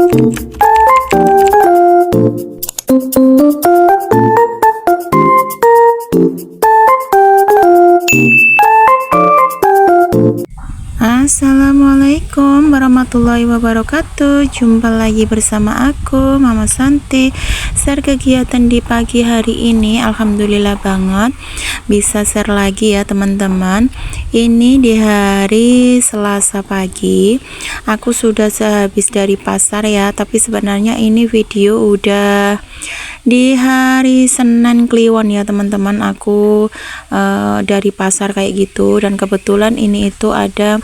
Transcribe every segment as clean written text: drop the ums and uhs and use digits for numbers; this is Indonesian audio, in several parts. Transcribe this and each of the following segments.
Assalamualaikum warahmatullahi wabarakatuh. Jumpa lagi bersama aku, Mama Santi. Share kegiatan di pagi hari ini, alhamdulillah banget bisa share lagi ya teman-teman. Ini di hari Selasa pagi, aku sudah sehabis dari pasar ya, tapi sebenarnya ini video udah di hari Senin Kliwon ya teman-teman. Aku dari pasar kayak gitu, dan kebetulan ini itu ada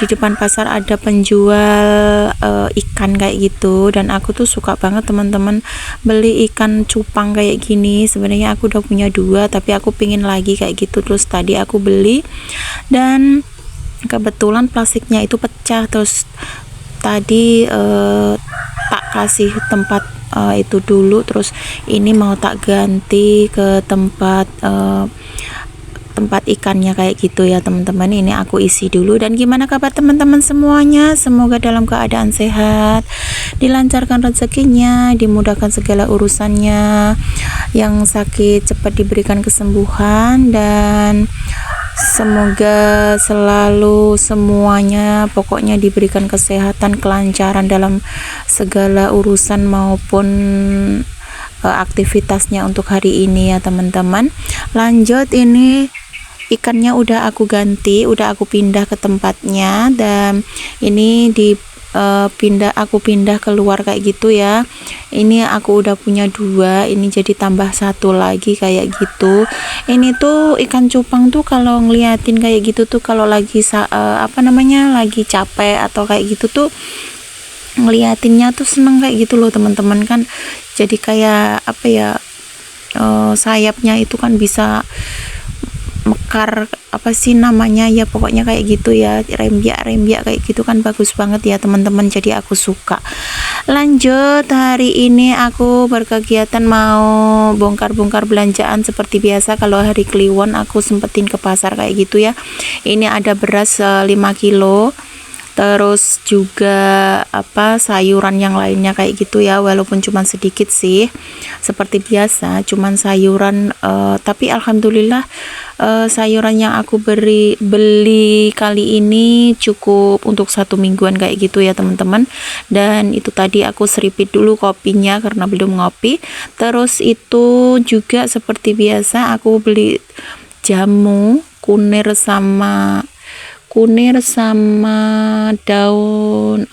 di depan pasar ada penjual ikan kayak gitu, dan aku tuh suka banget teman-teman beli ikan cupang kayak gini. Sebenarnya aku udah punya dua, tapi aku pingin lagi kayak gitu. Terus tadi aku beli dan kebetulan plastiknya itu pecah, terus tadi tak kasih tempat itu dulu, terus ini mau tak ganti ke tempat tempat ikannya kayak gitu ya teman-teman. Ini aku isi dulu. Dan gimana kabar teman-teman semuanya? Semoga dalam keadaan sehat, dilancarkan rezekinya, dimudahkan segala urusannya, yang sakit cepat diberikan kesembuhan, dan semoga selalu semuanya pokoknya diberikan kesehatan, kelancaran dalam segala urusan maupun aktivitasnya untuk hari ini ya teman-teman. Lanjut, ini ikannya udah aku ganti, udah aku pindah ke tempatnya, dan ini aku pindah keluar kayak gitu ya. Ini aku udah punya dua, ini jadi tambah satu lagi kayak gitu. Ini tuh ikan cupang tuh kalau ngeliatin kayak gitu tuh, kalau lagi lagi capek atau kayak gitu tuh, ngeliatinnya tuh seneng kayak gitu loh teman-teman. Kan jadi kayak sayapnya itu kan bisa mekar, apa sih namanya ya, pokoknya kayak gitu ya, rembiak kayak gitu kan, bagus banget ya teman-teman, jadi aku suka. Lanjut, hari ini aku berkegiatan mau bongkar-bongkar belanjaan seperti biasa. Kalau hari Kliwon aku sempetin ke pasar kayak gitu ya. Ini ada beras 5 kilo, terus juga sayuran yang lainnya kayak gitu ya, walaupun cuman sedikit sih seperti biasa, cuman sayuran, tapi alhamdulillah sayuran yang aku beli kali ini cukup untuk 1 mingguan kayak gitu ya teman-teman. Dan itu tadi aku seripit dulu kopinya karena belum ngopi. Terus itu juga seperti biasa aku beli jamu kunir sama daun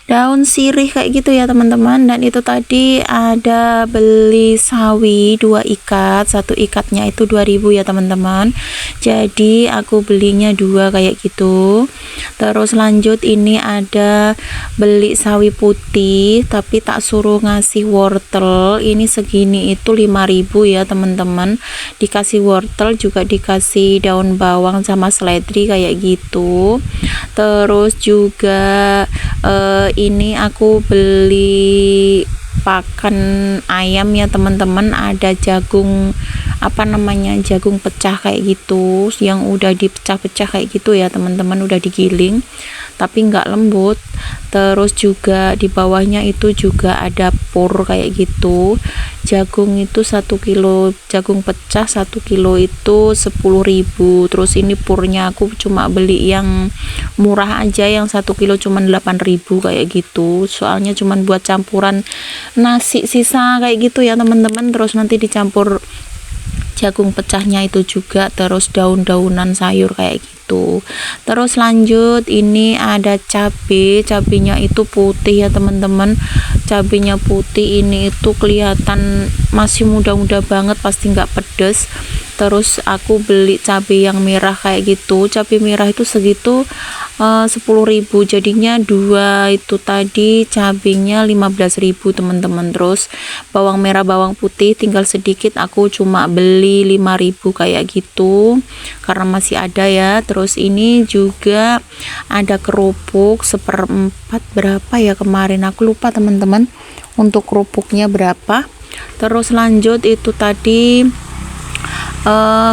daun sirih kayak gitu ya teman-teman. Dan itu tadi ada beli sawi 2 ikat, satu ikatnya itu 2000 ya teman-teman, jadi aku belinya 2 kayak gitu. Terus lanjut, ini ada beli sawi putih tapi tak suruh ngasih wortel, ini segini itu 5000 ya teman-teman, dikasih wortel juga dikasih daun bawang sama seledri kayak gitu. Terus juga ini aku beli pakan ayam ya teman-teman, ada jagung jagung pecah kayak gitu, yang udah dipecah-pecah kayak gitu ya teman-teman, udah digiling tapi nggak lembut. Terus juga di bawahnya itu juga ada pur kayak gitu. Jagung itu 1 kilo jagung pecah 1 kilo itu 10.000. Terus ini purnya aku cuma beli yang murah aja, yang 1 kilo cuma 8.000 kayak gitu, soalnya cuma buat campuran nasi sisa kayak gitu ya teman-teman. Terus nanti dicampur jagung pecahnya itu juga, terus daun-daunan sayur kayak gitu. Terus lanjut, ini ada cabenya itu putih ya teman-teman, cabenya putih, ini itu kelihatan masih muda-muda banget, pasti nggak pedes. Terus aku beli cabai yang merah kayak gitu, cabai merah itu segitu 10.000, jadinya 2 itu tadi cabenya 15.000 teman-teman. Terus bawang merah bawang putih tinggal sedikit, aku cuma beli 5.000 kayak gitu karena masih ada ya. Terus ini juga ada kerupuk 1/4, berapa ya kemarin aku lupa teman-teman untuk kerupuknya berapa. Terus lanjut, itu tadi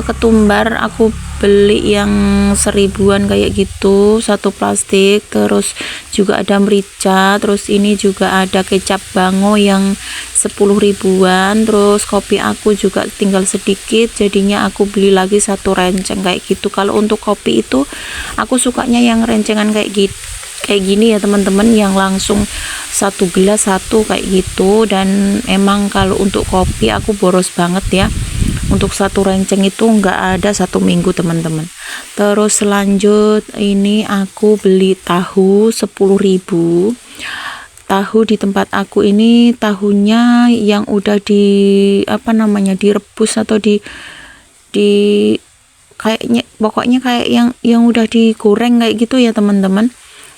ketumbar aku beli yang 1000-an kayak gitu, satu plastik. Terus juga ada merica, terus ini juga ada kecap bango yang 10 ribuan. Terus kopi aku juga tinggal sedikit, jadinya aku beli lagi satu renceng kayak gitu. Kalau untuk kopi itu aku sukanya yang rencengan kayak gini ya teman-teman, yang langsung satu gelas satu kayak gitu. Dan emang kalau untuk kopi aku boros banget ya, untuk satu renceng itu nggak ada 1 minggu teman-teman. Terus lanjut, ini aku beli tahu 10.000. Tahu di tempat aku ini tahunya yang udah di direbus atau di kayaknya, pokoknya kayak yang udah digoreng kayak gitu ya teman-teman.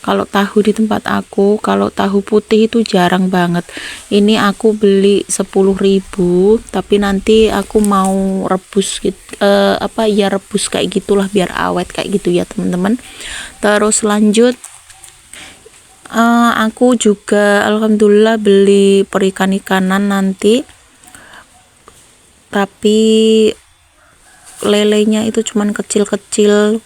Kalau tahu di tempat aku, kalau tahu putih itu jarang banget. Ini aku beli 10.000, tapi nanti aku mau rebus gitu, rebus kayak gitulah biar awet kayak gitu ya teman-teman. Terus lanjut, aku juga alhamdulillah beli perikan-ikanan nanti, tapi lelenya itu cuman kecil-kecil.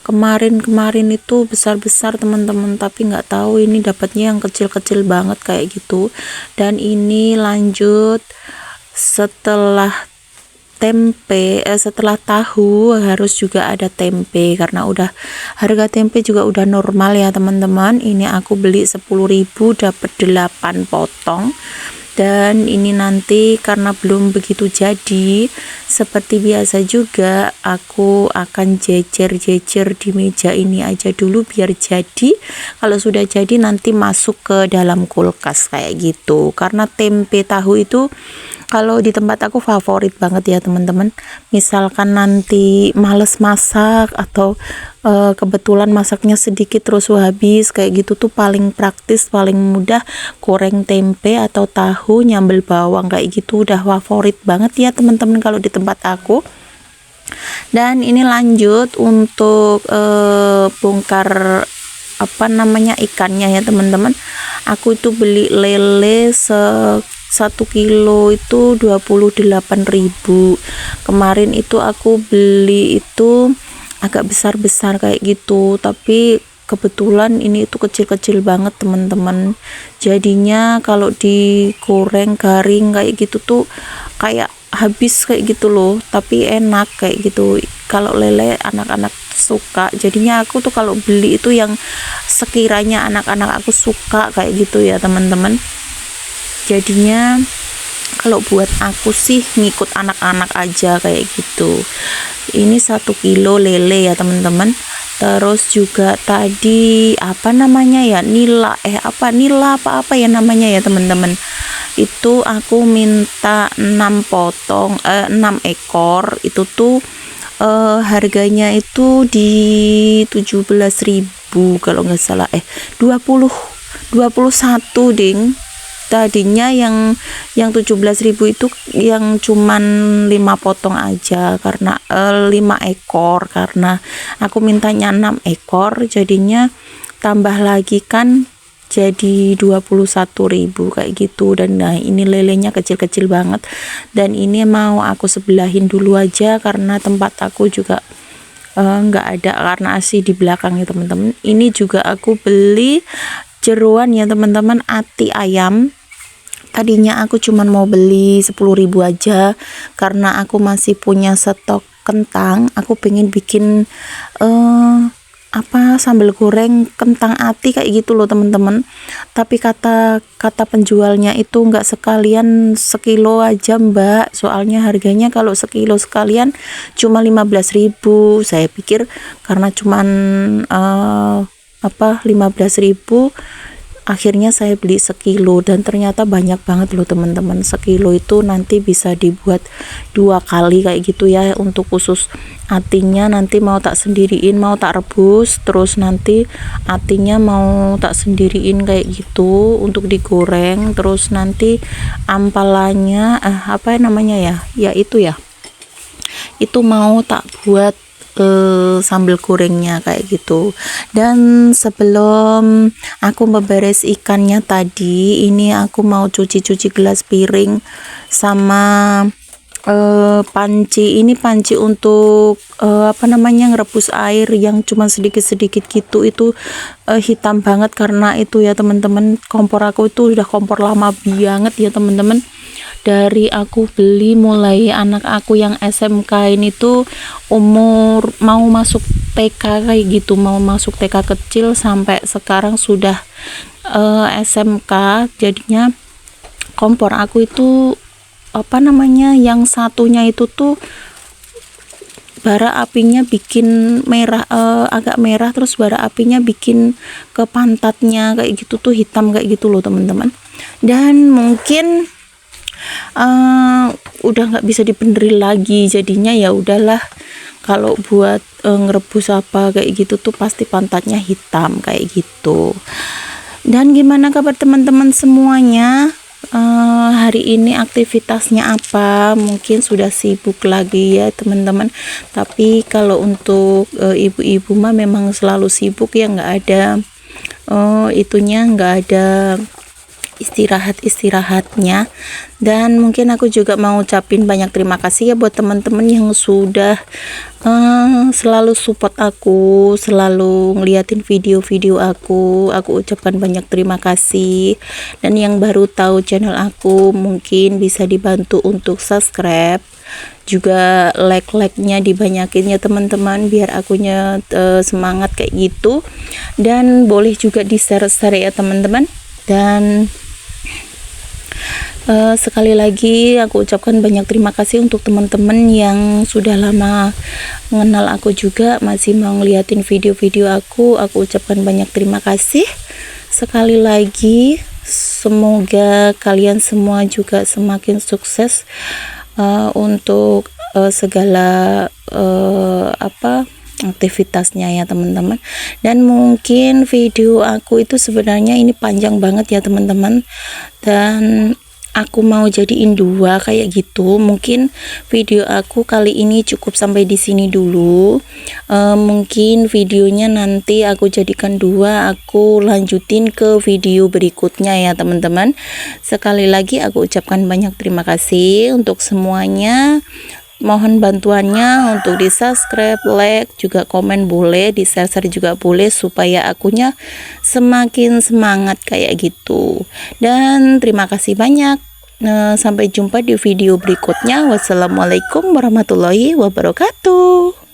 Kemarin itu besar-besar teman-teman, tapi nggak tahu ini dapatnya yang kecil-kecil banget kayak gitu. Dan ini lanjut, setelah setelah tahu harus juga ada tempe, karena udah harga tempe juga udah normal ya teman-teman. Ini aku beli 10.000 dapat 8 potong. Dan ini nanti karena belum begitu jadi, seperti biasa juga aku akan jejer-jejer di meja ini aja dulu biar jadi. Kalau sudah jadi nanti masuk ke dalam kulkas kayak gitu. Karena tempe tahu itu kalau di tempat aku favorit banget ya teman-teman. Misalkan nanti males masak atau kebetulan masaknya sedikit terus habis kayak gitu, tuh paling praktis, paling mudah goreng tempe atau tahu nyambel bawang kayak gitu, udah favorit banget ya teman-teman kalau di tempat aku. Dan ini lanjut untuk bongkar ikannya ya teman-teman. Aku itu beli lele 1 kilo itu 28.000. Kemarin itu aku beli itu agak besar-besar kayak gitu, tapi kebetulan ini itu kecil-kecil banget teman-teman. Jadinya kalau digoreng garing kayak gitu tuh kayak habis kayak gitu loh, tapi enak kayak gitu. Kalau lele anak-anak suka, jadinya aku tuh kalau beli itu yang sekiranya anak-anak aku suka kayak gitu ya teman-teman. Jadinya kalau buat aku sih ngikut anak-anak aja kayak gitu. Ini 1 kilo lele ya teman-teman. Terus juga tadi nila apa ya namanya ya teman-teman. Itu aku minta 6 ekor. Itu tuh harganya itu di 17.000 kalau nggak salah, 21 ding. Tadinya yang 17.000 itu yang cuman 5 potong aja, karena 5 ekor, karena aku mintanya 6 ekor, jadinya tambah lagi kan jadi 21.000 kayak gitu. Dan nah ini lelenya kecil-kecil banget, dan ini mau aku sebelahin dulu aja karena tempat aku juga nggak ada, karena ASI di belakang ya teman-teman. Ini juga aku beli jeroan ya teman-teman, ati ayam. Tadinya aku cuman mau beli 10.000 aja karena aku masih punya stok kentang. Aku pengen bikin sambal goreng kentang ati kayak gitu loh teman-teman. Tapi kata penjualnya itu nggak sekalian sekilo aja mbak, soalnya harganya kalau sekilo sekalian cuma 15.000. Saya pikir karena cuman 15.000, akhirnya saya beli sekilo, dan ternyata banyak banget loh teman-teman. Sekilo itu nanti bisa dibuat 2 kali kayak gitu ya. Untuk khusus atinya nanti mau tak sendiriin, mau tak rebus, terus nanti atinya mau tak sendiriin kayak gitu untuk digoreng. Terus nanti ampalannya itu mau tak buat sambal gorengnya kayak gitu. Dan sebelum aku memberes ikannya tadi, ini aku mau cuci gelas piring sama panci ini, panci untuk apa namanya, ngerebus air yang cuma sedikit-sedikit gitu, itu hitam banget karena itu ya teman-teman. Kompor aku itu udah kompor lama banget ya teman-teman, dari aku beli mulai anak aku yang SMK ini tuh umur mau masuk TK kayak gitu, mau masuk TK kecil sampai sekarang sudah SMK. Jadinya kompor aku itu apa namanya, yang satunya itu tuh bara apinya bikin merah, agak merah, terus bara apinya bikin ke pantatnya kayak gitu tuh hitam kayak gitu loh teman-teman. Dan mungkin udah nggak bisa dibenerin lagi, jadinya ya udahlah, kalau buat ngerebus apa kayak gitu tuh pasti pantatnya hitam kayak gitu. Dan gimana kabar teman-teman semuanya? Hari ini aktivitasnya apa? Mungkin sudah sibuk lagi ya teman-teman, tapi kalau untuk ibu-ibu mah memang selalu sibuk ya, nggak ada itunya, nggak ada istirahatnya. Dan mungkin aku juga mau ucapin banyak terima kasih ya buat teman-teman yang sudah selalu support aku, selalu ngeliatin video-video aku ucapkan banyak terima kasih. Dan yang baru tahu channel aku mungkin bisa dibantu untuk subscribe, juga like-nya dibanyakin ya teman-teman, biar akunya semangat kayak gitu. Dan boleh juga di share-share ya teman-teman. Dan sekali lagi aku ucapkan banyak terima kasih untuk teman-teman yang sudah lama mengenal aku juga masih mau ngeliatin video-video aku ucapkan banyak terima kasih sekali lagi. Semoga kalian semua juga semakin sukses untuk segala aktivitasnya ya teman-teman. Dan mungkin video aku itu sebenarnya ini panjang banget ya teman-teman, dan aku mau jadiin dua kayak gitu. Mungkin video aku kali ini cukup sampai di sini dulu. Mungkin videonya nanti aku jadikan dua, aku lanjutin ke video berikutnya ya teman-teman. Sekali lagi aku ucapkan banyak terima kasih untuk semuanya. Mohon bantuannya untuk di subscribe, like, juga komen boleh, di share juga boleh, supaya akunya semakin semangat kayak gitu. Dan terima kasih banyak. Sampai jumpa di video berikutnya. Wassalamualaikum warahmatullahi wabarakatuh.